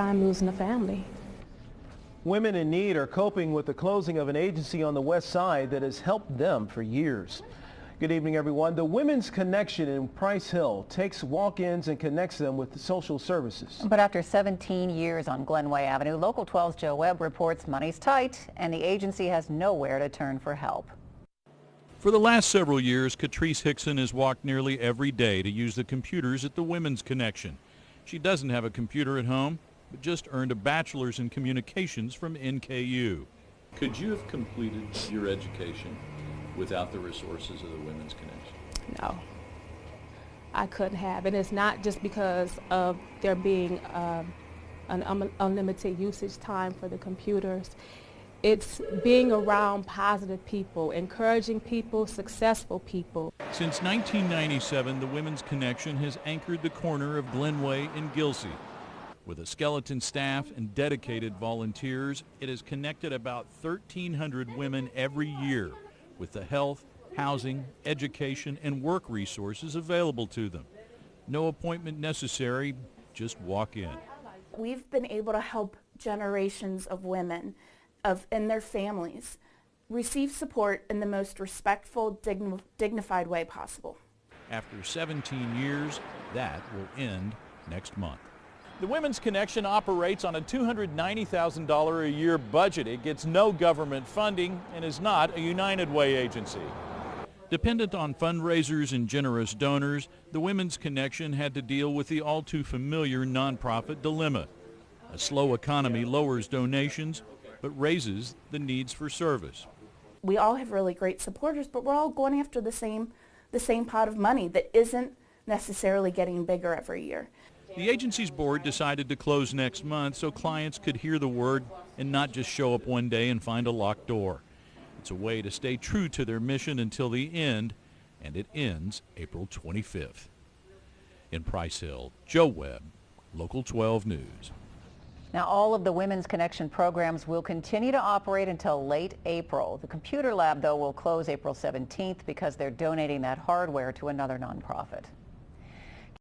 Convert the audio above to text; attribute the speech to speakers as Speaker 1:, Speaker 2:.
Speaker 1: I'm losing a family.
Speaker 2: Women in need are coping with the closing of an agency on the west side that has helped them for years. Good evening, everyone. The Women's Connection in Price Hill takes walk-ins and connects them with the social services.
Speaker 3: But after 17 years on Glenway Avenue, Local 12's Webb reports money's tight and the agency has nowhere to turn for help.
Speaker 4: For the last several years, Katreece Hixon has walked nearly every day to use the computers at the Women's Connection. She doesn't have a computer at home, but just earned a bachelor's in communications from NKU.
Speaker 5: Could you have completed your education without the resources of the Women's Connection?
Speaker 1: No, I couldn't have. And it's not just because of there being an unlimited usage time for the computers. It's being around positive people, encouraging people, successful people.
Speaker 4: Since 1997, the Women's Connection has anchored the corner of Glenway and Gilsey. With a skeleton staff and dedicated volunteers, it has connected about 1,300 women every year with the health, housing, education, and work resources available to them. No appointment necessary, just walk in.
Speaker 6: We've been able to help generations of women and their families receive support in the most respectful, dignified way possible.
Speaker 4: After 17 years, that will end next month.
Speaker 7: The Women's Connection operates on a $290,000 a year budget. It gets no government funding and is not a United Way agency.
Speaker 4: Dependent on fundraisers and generous donors, the Women's Connection had to deal with the all too familiar nonprofit dilemma. A slow economy lowers donations, but raises the needs for service.
Speaker 6: We all have really great supporters, but we're all going after the same pot of money that isn't necessarily getting bigger every year.
Speaker 4: The agency's board decided to close next month so clients could hear the word and not just show up one day and find a locked door. It's a way to stay true to their mission until the end, and it ends April 25th. In Price Hill, Webb, Local 12 News.
Speaker 3: Now, all of the Women's Connection programs will continue to operate until late April. The computer lab, though, will close April 17th because they're donating that hardware to another nonprofit.